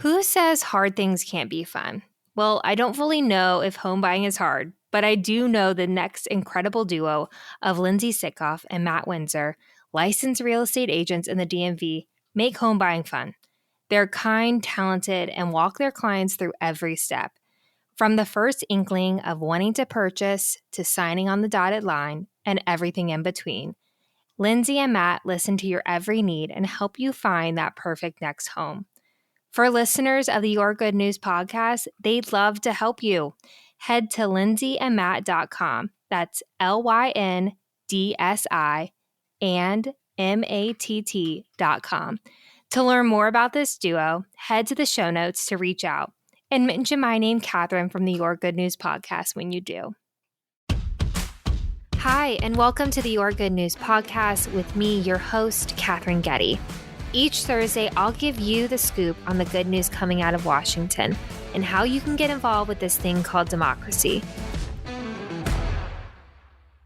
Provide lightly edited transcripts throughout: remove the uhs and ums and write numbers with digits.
Who says hard things can't be fun? Well, I don't fully know if home buying is hard, but I do know the next incredible duo of Lindsay Sitkoff and Matt Windsor, licensed real estate agents in the DMV, make home buying fun. They're kind, talented, and walk their clients through every step. From the first inkling of wanting to purchase to signing on the dotted line and everything in between. Lindsay and Matt listen to your every need and help you find that perfect next home. For listeners of the Your Good News podcast, they'd love to help you. Head to lindsayandmatt.com. That's LYNDSI and MATT.com. To learn more about this duo, head to the show notes to reach out and mention my name, Katherine, from the Your Good News podcast when you do. Hi, and welcome to the Your Good News podcast with me, your host, Katherine Getty. Each Thursday, I'll give you the scoop on the good news coming out of Washington and how you can get involved with this thing called democracy.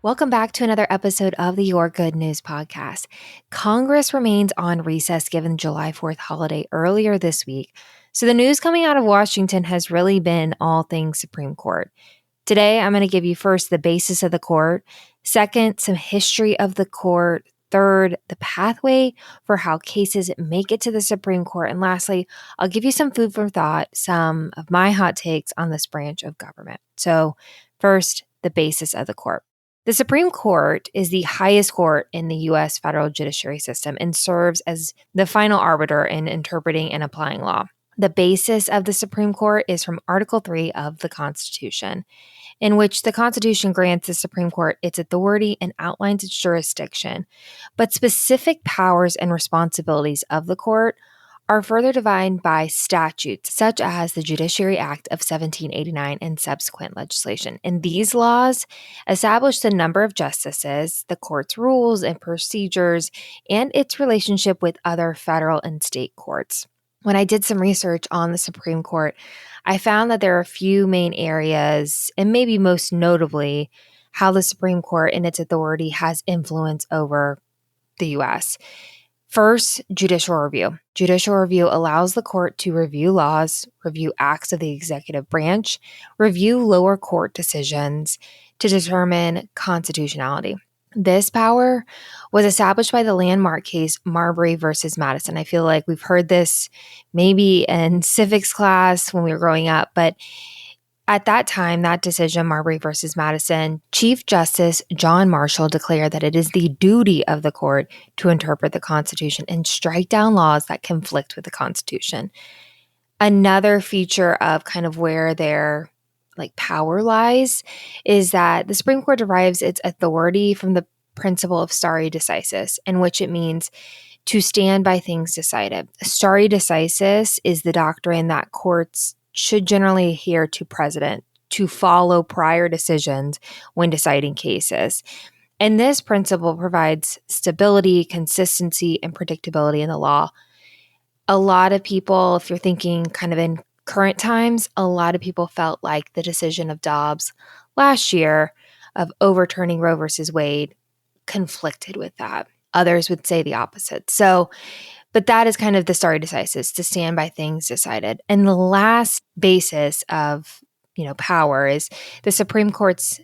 Welcome back to another episode of the Your Good News podcast. Congress remains on recess given July 4th holiday earlier this week, so the news coming out of Washington has really been all things Supreme Court. Today, I'm going to give you first the basis of the court, second, some history of the court, third, the pathway for how cases make it to the Supreme Court, and lastly, I'll give you some food for thought, some of my hot takes on this branch of government. So first, the basis of the court. The Supreme Court is the highest court in the U.S. federal judiciary system and serves as the final arbiter in interpreting and applying law. The basis of the Supreme Court is from Article 3 of the Constitution, in which the Constitution grants the Supreme Court its authority and outlines its jurisdiction, but specific powers and responsibilities of the court are further defined by statutes, such as the Judiciary Act of 1789 and subsequent legislation. And these laws establish the number of justices, the court's rules and procedures, and its relationship with other federal and state courts. When I did some research on the Supreme Court, I found that there are a few main areas, and maybe most notably, how the Supreme Court and its authority has influence over the U.S. First, judicial review. Judicial review allows the court to review laws, review acts of the executive branch, review lower court decisions to determine constitutionality. This power was established by the landmark case Marbury versus Madison. I feel like we've heard this maybe in civics class when we were growing up, but at that time, that decision, Marbury versus Madison, Chief Justice John Marshall declared that it is the duty of the court to interpret the Constitution and strike down laws that conflict with the Constitution. Another feature of kind of where their power lies is that the Supreme Court derives its authority from the principle of stare decisis, in which it means to stand by things decided. Stare decisis is the doctrine that courts should generally adhere to precedent, to follow prior decisions when deciding cases. And this principle provides stability, consistency, and predictability in the law. A lot of people, if you're thinking kind of in current times, a lot of people felt like the decision of Dobbs last year of overturning Roe versus Wade conflicted with that. Others would say the opposite. But that is kind of the stare decisis, to stand by things decided. And the last basis of, power is the Supreme Court's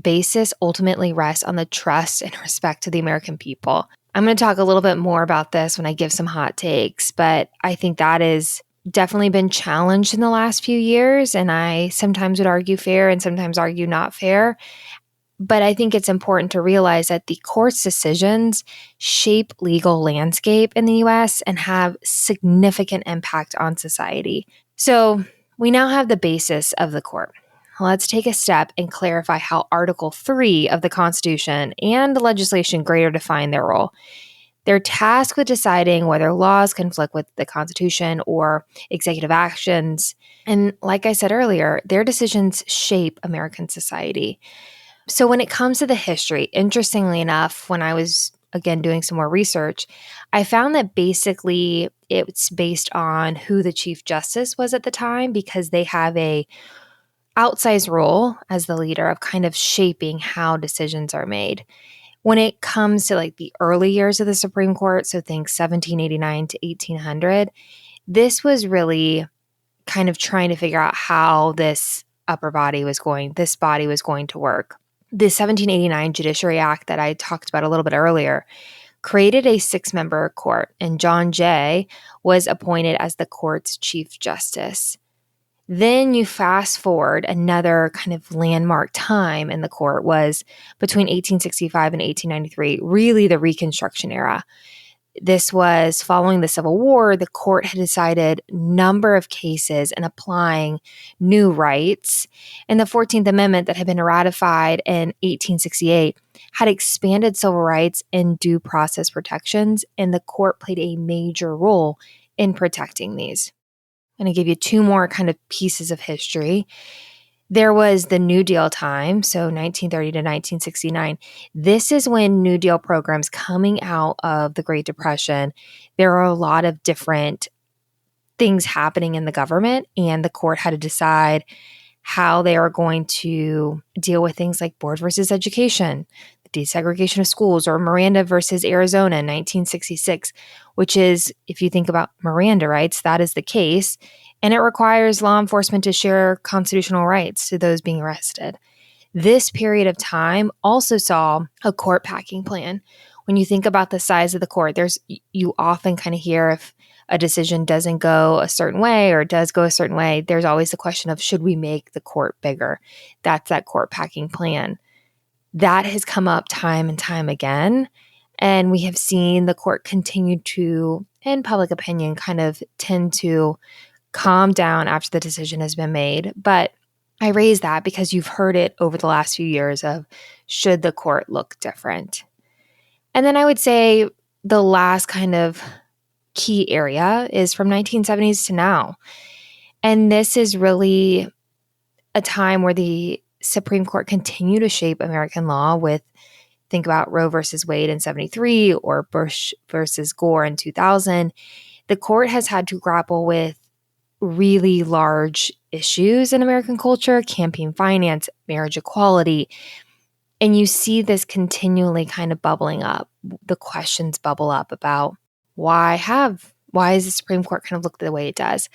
basis ultimately rests on the trust and respect to the American people. I'm going to talk a little bit more about this when I give some hot takes, but I think that is definitely been challenged in the last few years, and I sometimes would argue fair and sometimes argue not fair. But I think it's important to realize that the court's decisions shape legal landscape in the U.S. and have significant impact on society. So we now have the basis of the court. Let's take a step and clarify how Article 3 of the Constitution and the legislation greater define their role. They're tasked with deciding whether laws conflict with the Constitution or executive actions. And like I said earlier, their decisions shape American society. So when it comes to the history, interestingly enough, when I was, again, doing some more research, I found that basically it's based on who the Chief Justice was at the time, because they have a outsized role as the leader of kind of shaping how decisions are made. When it comes to the early years of the Supreme Court, so think 1789 to 1800, This was really kind of trying to figure out how this body was going to work. The 1789 Judiciary Act that I talked about a little bit earlier created a 6-member court, and John Jay was appointed as the court's Chief Justice. Then you fast forward, another kind of landmark time in the court was between 1865 and 1893, really the Reconstruction era. This was following the Civil War. The court had decided number of cases and applying new rights. And the 14th Amendment that had been ratified in 1868 had expanded civil rights and due process protections, and the court played a major role in protecting these. I'm going to give you 2 more kind of pieces of history. There was the New Deal time, so 1930 to 1969. This is when New Deal programs coming out of the Great Depression, there are a lot of different things happening in the government, and the court had to decide how they are going to deal with things like board versus education, the desegregation of schools, or Miranda versus Arizona in 1966, which is, if you think about Miranda rights, that is the case. And it requires law enforcement to share constitutional rights to those being arrested. This period of time also saw a court packing plan. When you think about the size of the court, you often kind of hear if a decision doesn't go a certain way or does go a certain way, there's always the question of, should we make the court bigger? That's that court packing plan. That has come up time and time again. And we have seen the court continue to, in public opinion, kind of tend to calm down after the decision has been made. But I raise that because you've heard it over the last few years of, should the court look different? And then I would say the last kind of key area is from 1970s to now. And this is really a time where the Supreme Court continued to shape American law with, think about Roe versus Wade in 73 or Bush versus Gore in 2000. The court has had to grapple with really large issues in American culture, campaign finance, marriage equality. And you see this continually kind of bubbling up. The questions bubble up about why is the Supreme Court kind of look the way it does?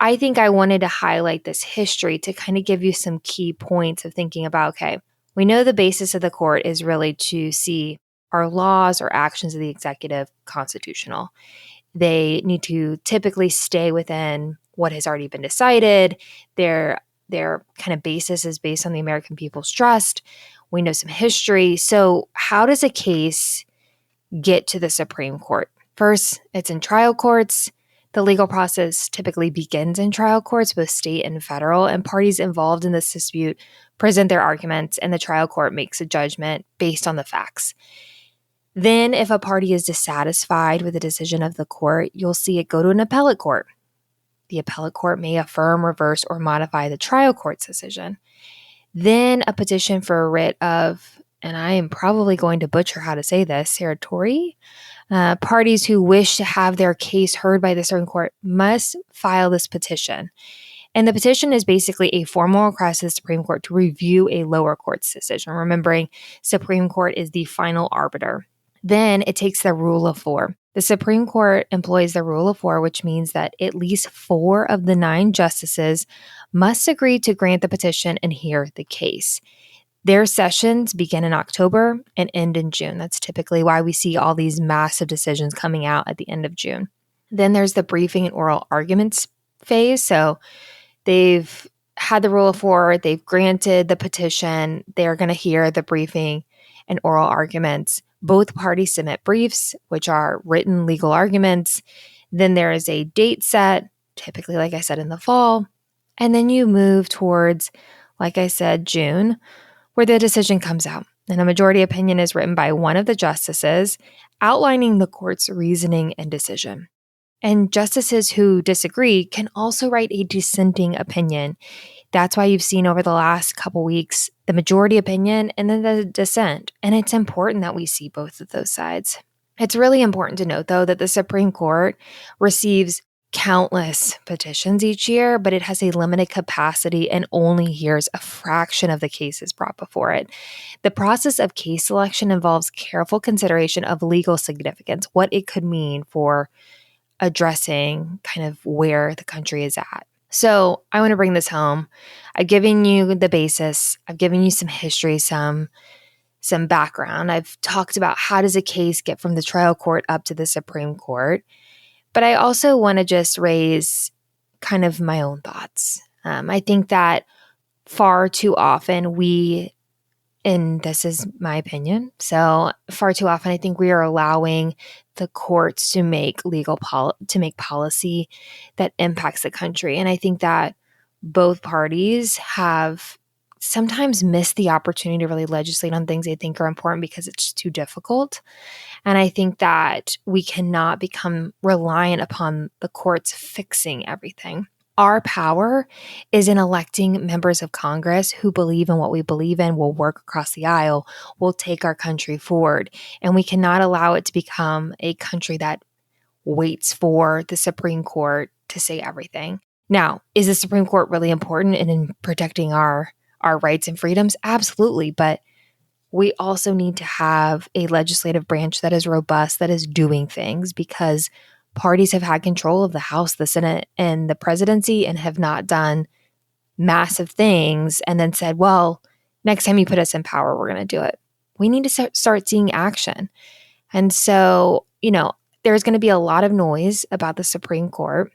I think I wanted to highlight this history to kind of give you some key points of thinking about, okay, we know the basis of the court is really to see are laws or actions of the executive constitutional. They need to typically stay within what has already been decided. Their kind of basis is based on the American people's trust. We know some history. So how does a case get to the Supreme Court? First, it's in trial courts. The legal process typically begins in trial courts, both state and federal, and parties involved in this dispute present their arguments, and the trial court makes a judgment based on the facts. Then, if a party is dissatisfied with the decision of the court, you'll see it go to an appellate court. The appellate court may affirm, reverse, or modify the trial court's decision. Then a petition for a writ of, and I am probably going to butcher how to say this, certiorari. Parties who wish to have their case heard by the Supreme Court must file this petition. And the petition is basically a formal request to the Supreme Court to review a lower court's decision. Remembering, Supreme Court is the final arbiter. Then it takes the rule of 4. The Supreme Court employs the rule of 4, which means that at least 4 of the 9 justices must agree to grant the petition and hear the case. Their sessions begin in October and end in June. That's typically why we see all these massive decisions coming out at the end of June. Then there's the briefing and oral arguments phase. So they've had the rule of 4, they've granted the petition, they're going to hear the briefing and oral arguments. Both parties submit briefs, which are written legal arguments. Then there is a date set, typically, like I said, in the fall. And then you move towards, like I said, June, where the decision comes out. And a majority opinion is written by one of the justices, outlining the court's reasoning and decision. And justices who disagree can also write a dissenting opinion. That's why you've seen over the last couple weeks the majority opinion and then the dissent. And it's important that we see both of those sides. It's really important to note, though, that the Supreme Court receives countless petitions each year, but it has a limited capacity and only hears a fraction of the cases brought before it. The process of case selection involves careful consideration of legal significance, what it could mean for addressing kind of where the country is at. So I want to bring this home. I've given you the basis. I've given you some history, some background. I've talked about how does a case get from the trial court up to the Supreme Court. But I also want to just raise kind of my own thoughts. I think that far too often and this is my opinion, so far too often I think we are allowing the courts to make policy that impacts the country. And I think that both parties have sometimes missed the opportunity to really legislate on things they think are important because it's too difficult. And I think that we cannot become reliant upon the courts fixing everything. Our power is in electing members of Congress who believe in what we believe in, will work across the aisle, will take our country forward. And we cannot allow it to become a country that waits for the Supreme Court to say everything. Now, is the Supreme Court really important in protecting our rights and freedoms? Absolutely. But we also need to have a legislative branch that is robust, that is doing things, because parties have had control of the House, the Senate, and the presidency and have not done massive things and then said, well, next time you put us in power, we're going to do it. We need to start seeing action. And so, there's going to be a lot of noise about the Supreme Court.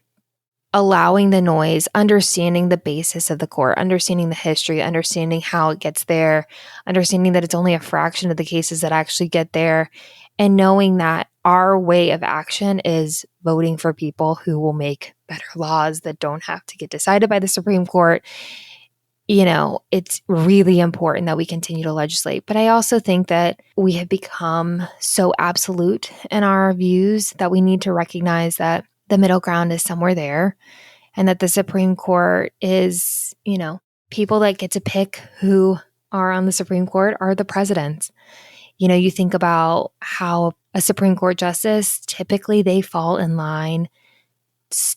Allowing the noise, understanding the basis of the court, understanding the history, understanding how it gets there, understanding that it's only a fraction of the cases that actually get there, and knowing that our way of action is voting for people who will make better laws that don't have to get decided by the Supreme Court. It's really important that we continue to legislate. But I also think that we have become so absolute in our views that we need to recognize that the middle ground is somewhere there, and that the Supreme Court is, people that get to pick who are on the Supreme Court are the presidents. You think about how a Supreme Court justice, typically they fall in line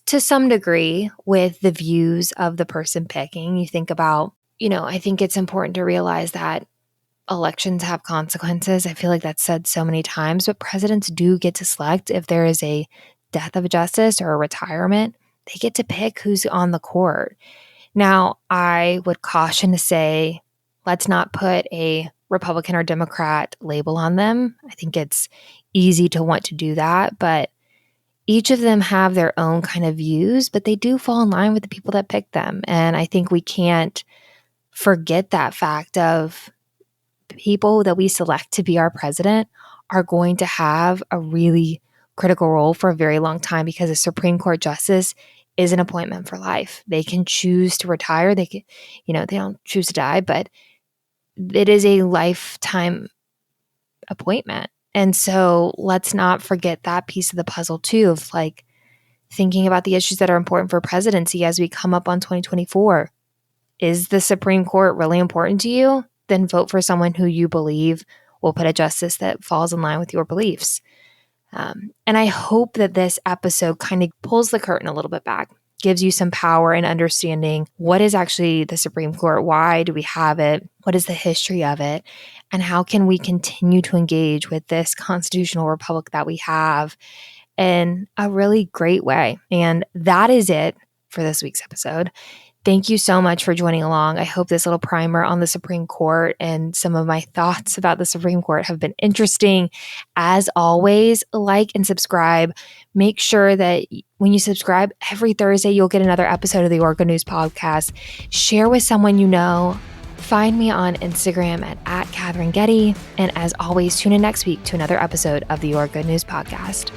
to some degree with the views of the person picking. You think about, I think it's important to realize that elections have consequences. I feel like that's said so many times, but presidents do get to select if there is a death of a justice or a retirement. They get to pick who's on the court. Now, I would caution to say, let's not put a Republican or Democrat label on them. I think it's easy to want to do that, but each of them have their own kind of views, but they do fall in line with the people that pick them. And I think we can't forget that fact of people that we select to be our president are going to have a really critical role for a very long time, because a Supreme Court justice is an appointment for life. They can choose to retire. They can, they don't choose to die, but it is a lifetime appointment. And so let's not forget that piece of the puzzle too, of like thinking about the issues that are important for presidency as we come up on 2024. Is the Supreme Court really important to you? Then vote for someone who you believe will put a justice that falls in line with your beliefs. And I hope that this episode kind of pulls the curtain a little bit back, gives you some power in understanding what is actually the Supreme Court, why do we have it, what is the history of it, and how can we continue to engage with this constitutional republic that we have in a really great way. And that is it for this week's episode. Thank you so much for joining along. I hope this little primer on the Supreme Court and some of my thoughts about the Supreme Court have been interesting. As always, like and subscribe. Make sure that when you subscribe, every Thursday you'll get another episode of the Your Good News podcast. Share with someone you know. Find me on Instagram at Katherine Getty. And as always, tune in next week to another episode of the Your Good News podcast.